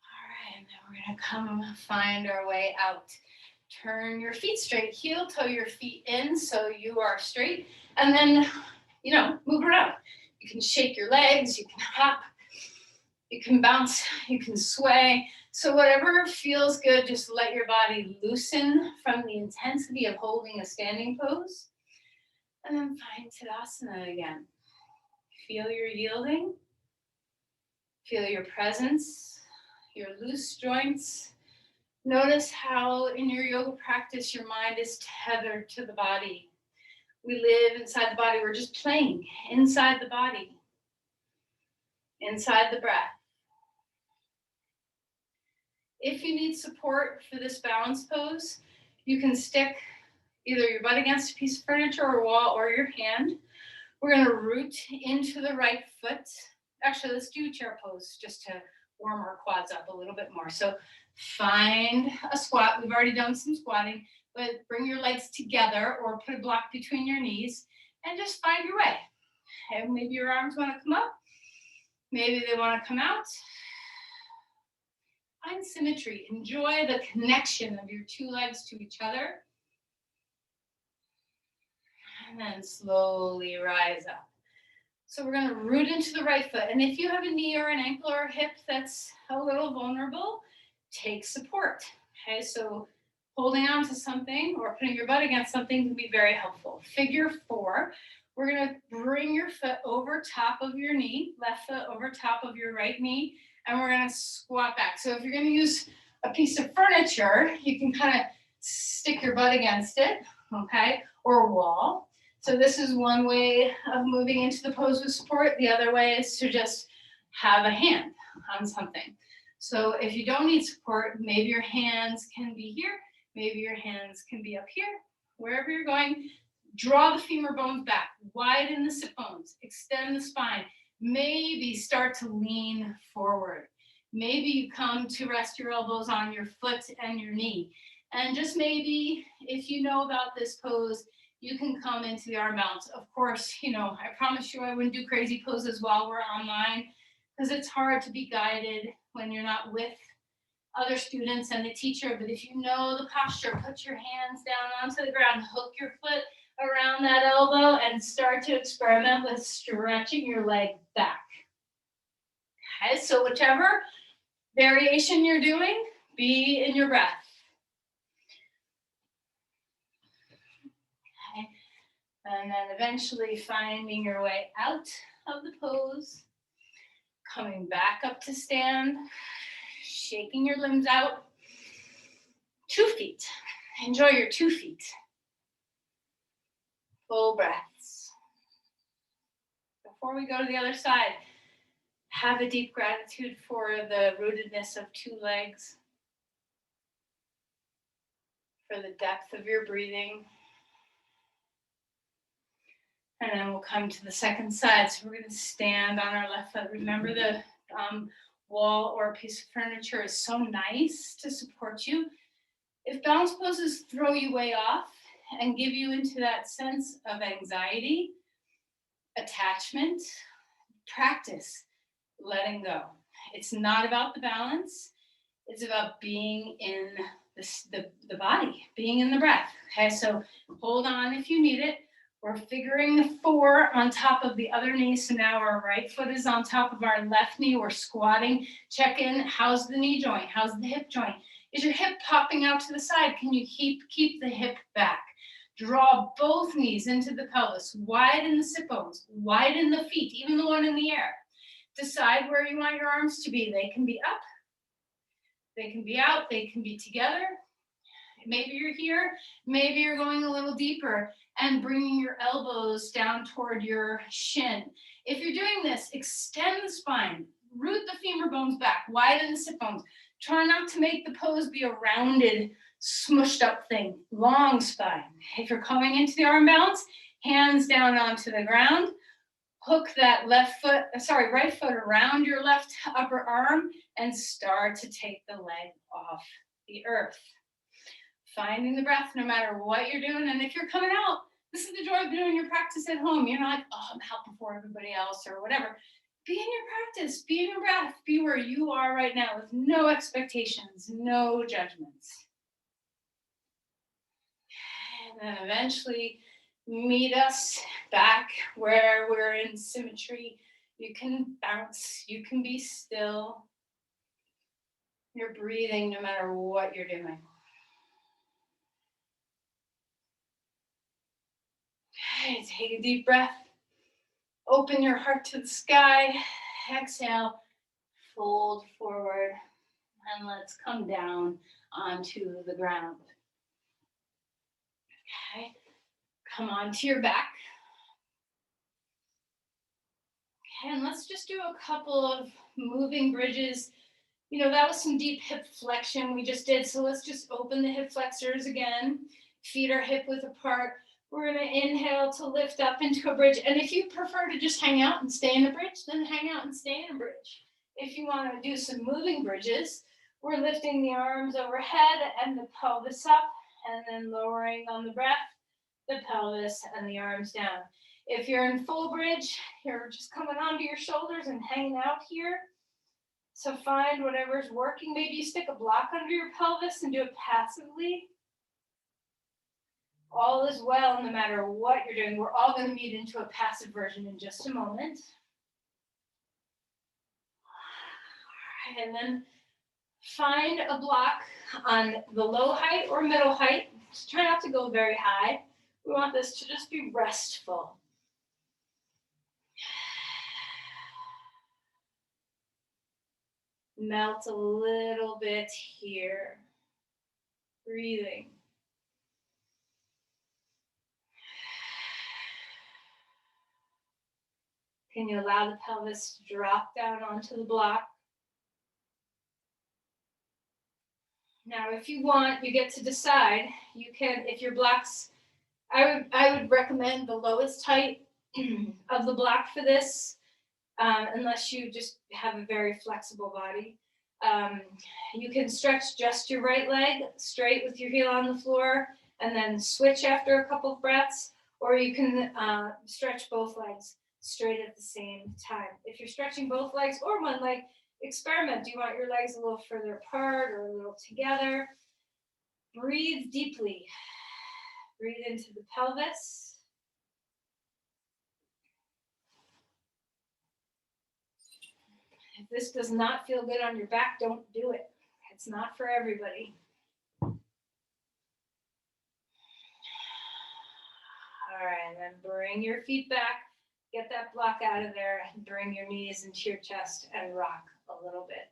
All right, and then we're gonna come find our way out. Turn your feet straight, heel toe your feet in so you are straight, and then, move around. You can shake your legs, you can hop, you can bounce, you can sway. So whatever feels good, just let your body loosen from the intensity of holding a standing pose. And then find Tadasana again. Feel your yielding. Feel your presence, your loose joints. Notice how in your yoga practice, your mind is tethered to the body. We live inside the body. We're just playing inside the body, inside the breath. If you need support for this balance pose, you can stick either your butt against a piece of furniture or wall or your hand. We're going to root into the right foot. Actually, let's do chair pose just to warm our quads up a little bit more. So find a squat. We've already done some squatting, but bring your legs together or put a block between your knees and just find your way. And maybe your arms want to come up. Maybe they want to come out. Find symmetry. Enjoy the connection of your two legs to each other. And then slowly rise up. So we're going to root into the right foot. And if you have a knee or an ankle or a hip that's a little vulnerable, take support. Okay, so holding on to something or putting your butt against something can be very helpful. Figure 4. We're going to bring your foot over top of your knee, left foot over top of your right knee, and we're going to squat back. So if you're going to use a piece of furniture, you can kind of stick your butt against it, okay, or a wall. So this is one way of moving into the pose with support. The other way is to just have a hand on something. So if you don't need support, maybe your hands can be here, maybe your hands can be up here. Wherever you're going, draw the femur bones back, widen the sit bones, extend the spine. Maybe start to lean forward. Maybe you come to rest your elbows on your foot and your knee. And just maybe, if you know about this pose, you can come into the arm balance. Of course, I promise you I wouldn't do crazy poses while we're online because it's hard to be guided when you're not with other students and the teacher. But if you know the posture, put your hands down onto the ground, hook your foot around that elbow and start to experiment with stretching your leg back. Okay, so whichever variation you're doing, be in your breath. Okay, and then eventually finding your way out of the pose, coming back up to stand, shaking your limbs out. 2 feet. Enjoy your 2 feet. Full breaths. Before we go to the other side, have a deep gratitude for the rootedness of 2 legs, for the depth of your breathing. And then we'll come to the second side. So we're going to stand on our left foot. Remember the wall or a piece of furniture is so nice to support you. If balance poses throw you way off and give you into that sense of anxiety, attachment, practice letting go. It's not about the balance. It's about being in the body, being in the breath. Okay, so hold on if you need it. We're figuring the 4 on top of the other knee. So now our right foot is on top of our left knee. We're squatting. Check in. How's the knee joint? How's the hip joint? Is your hip popping out to the side? Can you keep the hip back? Draw both knees into the pelvis. Widen the sit bones. Widen the feet, even the one in the air. Decide where you want your arms to be. They can be up. They can be out. They can be together. Maybe you're here. Maybe you're going a little deeper and bringing your elbows down toward your shin. If you're doing this, extend the spine. Root the femur bones back. Widen the sit bones. Try not to make the pose be a rounded, smushed up thing. Long spine. If you're coming into the arm balance, hands down onto the ground. Hook that right foot around your left upper arm and start to take the leg off the earth. Finding the breath no matter what you're doing. And if you're coming out, this is the joy of doing your practice at home. You're not like, oh, I'm out before everybody else or whatever. Be in your practice, be in your breath, be where you are right now with no expectations, no judgments. And then eventually meet us back where we're in symmetry. You can bounce, you can be still. You're breathing no matter what you're doing. Okay, take a deep breath. Open your heart to the sky. Exhale, fold forward, and let's come down onto the ground. Okay, come onto your back. Okay, and let's just do a couple of moving bridges. You know, that was some deep hip flexion we just did, so let's just open the hip flexors again. Feet are hip width apart. We're going to inhale to lift up into a bridge. And if you prefer to just hang out and stay in a bridge, then hang out and stay in a bridge. If you want to do some moving bridges, we're lifting the arms overhead and the pelvis up, and then lowering on the breath, the pelvis and the arms down. If you're in full bridge, you're just coming onto your shoulders and hanging out here. So find whatever's working. Maybe you stick a block under your pelvis and do it passively. All is well, no matter what you're doing. We're all going to meet into a passive version in just a moment. All right, and then find a block on the low height or middle height. Just try not to go very high. We want this to just be restful. Melt a little bit here. Breathing. Can you allow the pelvis to drop down onto the block? Now, if you want, you get to decide. You can, if your blocks, I would recommend the lowest height of the block for this, unless you just have a very flexible body. You can stretch just your right leg straight with your heel on the floor and then switch after a couple of breaths, or you can stretch both legs straight at the same time. If you're stretching both legs or one leg, experiment. Do you want your legs a little further apart or a little together? Breathe deeply. Breathe into the pelvis. If this does not feel good on your back, don't do it. It's not for everybody. All right, and then bring your feet back. Get that block out of there and bring your knees into your chest and rock a little bit.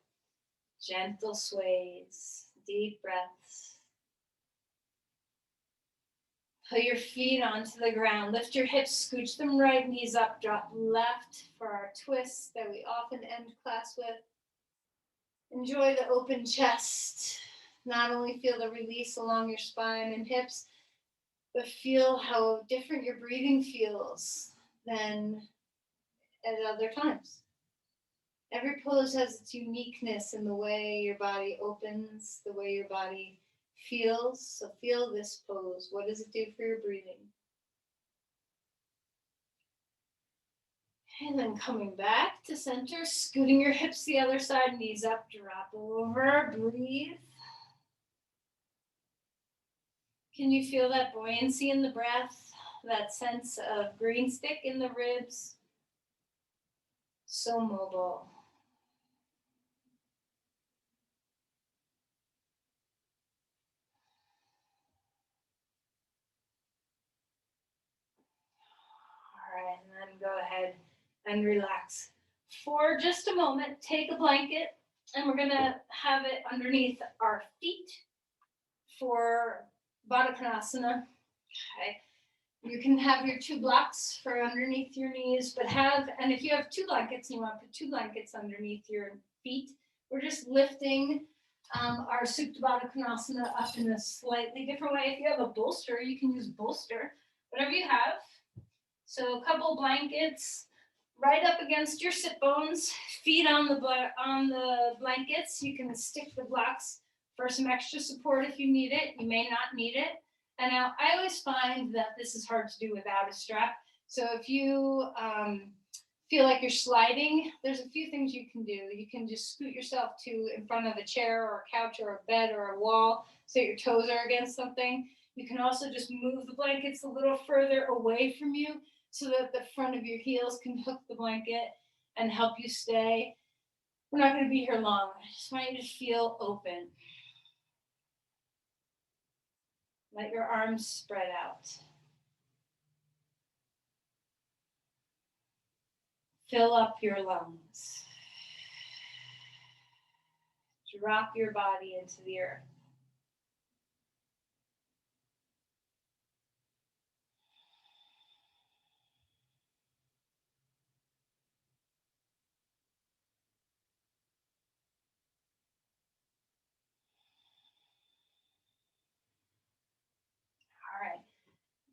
Gentle sways, deep breaths. Put your feet onto the ground. Lift your hips, scooch them right, knees up, drop left for our twists that we often end class with. Enjoy the open chest. Not only feel the release along your spine and hips, but feel how different your breathing feels than at other times. Every pose has its uniqueness in the way your body opens, the way your body feels. So feel this pose. What does it do for your breathing? And then coming back to center, scooting your hips the other side, knees up, drop over, breathe. Can you feel that buoyancy in the breath, that sense of green stick in the ribs? So mobile. All right, and then go ahead and relax. For just a moment, take a blanket, and we're gonna have it underneath our feet for Baddha Konasana. Okay. You can have your 2 blocks for underneath your knees, but and if you have 2 blankets, you want to put 2 blankets underneath your feet. We're just lifting our Supta Baddha Konasana up in a slightly different way. If you have a bolster, you can use bolster, whatever you have. So a couple blankets right up against your sit bones, feet on the blankets. You can stick the blocks for some extra support if you need it. You may not need it. And now I always find that this is hard to do without a strap. So if you feel like you're sliding, there's a few things you can do. You can just scoot yourself to in front of a chair or a couch or a bed or a wall so your toes are against something. You can also just move the blankets a little further away from you so that the front of your heels can hook the blanket and help you stay. We're not going to be here long. I just want you to feel open. Let your arms spread out. Fill up your lungs. Drop your body into the earth. All right.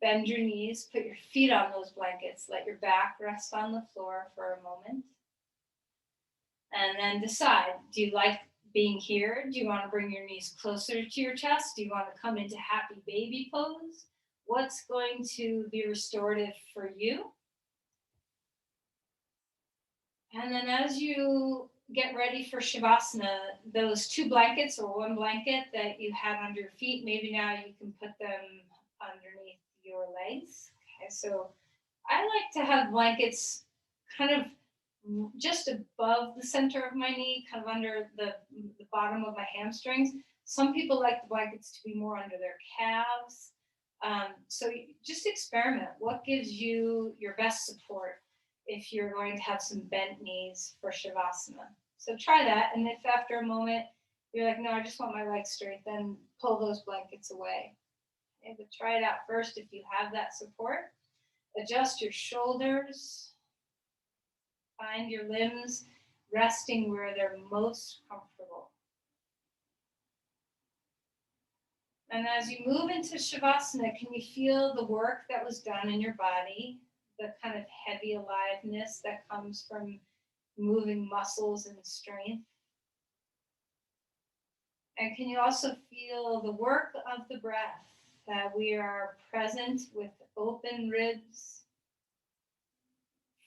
Bend your knees, put your feet on those blankets, let your back rest on the floor for a moment. And then decide, do you like being here? Do you want to bring your knees closer to your chest? Do you want to come into happy baby pose? What's going to be restorative for you? And then as you get ready for Shavasana, those two blankets or one blanket that you had under your feet, maybe now you can put them underneath your legs. Okay, so I like to have blankets kind of just above the center of my knee, kind of under the bottom of my hamstrings. Some people like the blankets to be more under their calves. So just experiment. What gives you your best support if you're going to have some bent knees for Shavasana? So try that. And if after a moment you're like, no, I just want my legs straight, then pull those blankets away. Okay, but try it out first if you have that support. Adjust your shoulders. Find your limbs resting where they're most comfortable. And as you move into Shavasana, can you feel the work that was done in your body, the kind of heavy aliveness that comes from moving muscles and strength? And can you also feel the work of the breath, that we are present with open ribs,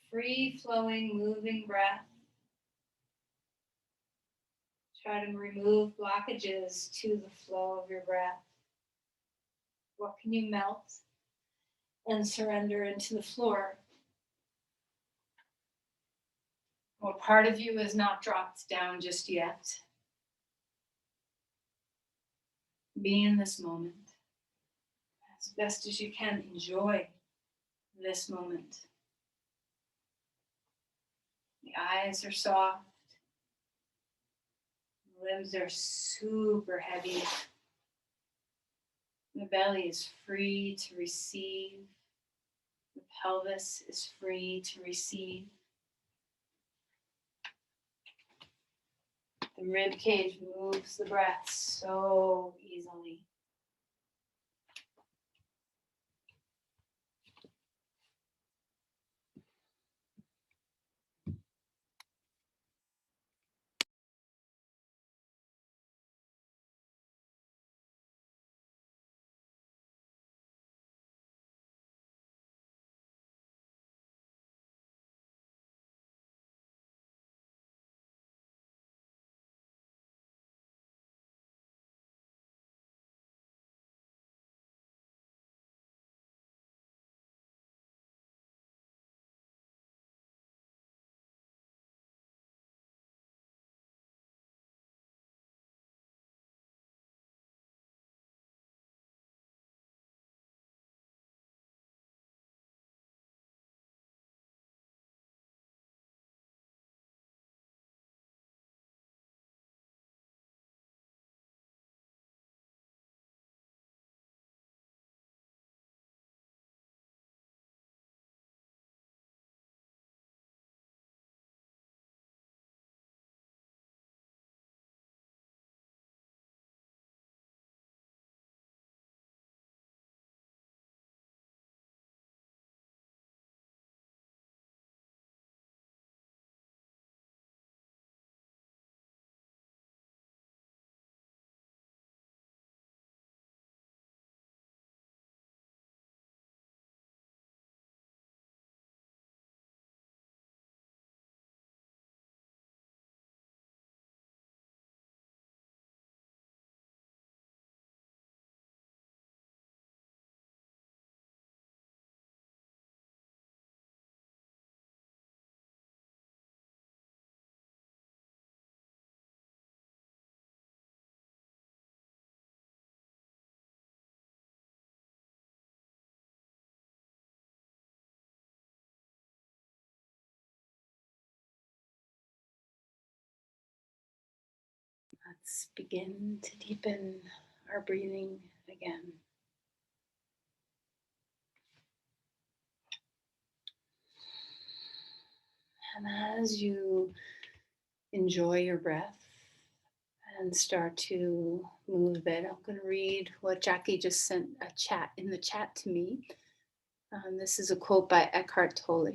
free flowing, moving breath. Try to remove blockages to the flow of your breath. What can you melt and surrender into the floor? What part of you is not dropped down just yet? Be in this moment. As best as you can, enjoy this moment. The eyes are soft. The limbs are super heavy. The belly is free to receive. The pelvis is free to receive. The rib cage moves the breath so easily. Let's begin to deepen our breathing again. And as you enjoy your breath and start to move a bit, I'm going to read what Jackie just sent in the chat to me. This is a quote by Eckhart Tolle.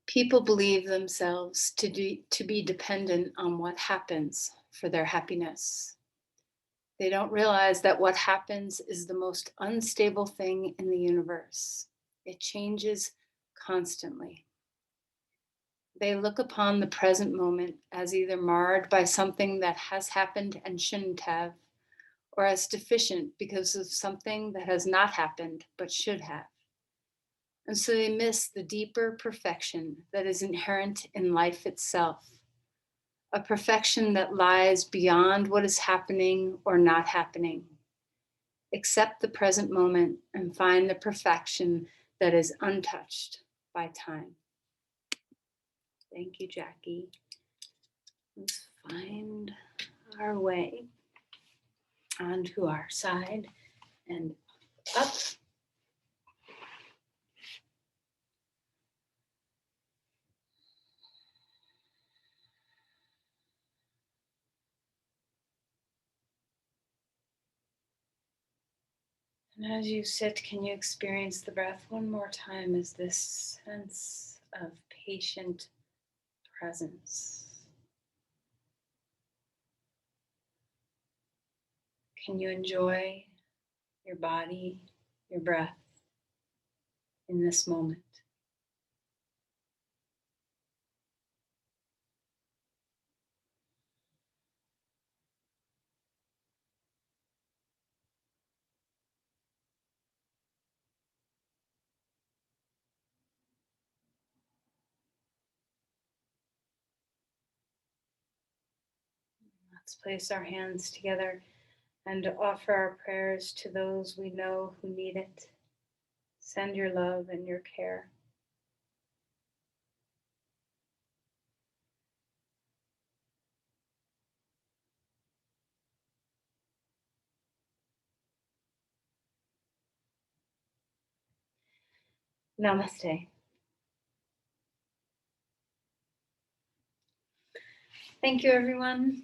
People believe themselves to be dependent on what happens for their happiness. They don't realize that what happens is the most unstable thing in the universe. It changes constantly. They look upon the present moment as either marred by something that has happened and shouldn't have, or as deficient because of something that has not happened but should have. And so they miss the deeper perfection that is inherent in life itself, a perfection that lies beyond what is happening or not happening. Accept the present moment and find the perfection that is untouched by time. Thank you, Jackie. Let's find our way onto our side and up. And as you sit, can you experience the breath one more time as this sense of patient presence? Can you enjoy your body, your breath in this moment? Let's place our hands together and offer our prayers to those we know who need it. Send your love and your care. Namaste. Thank you, everyone.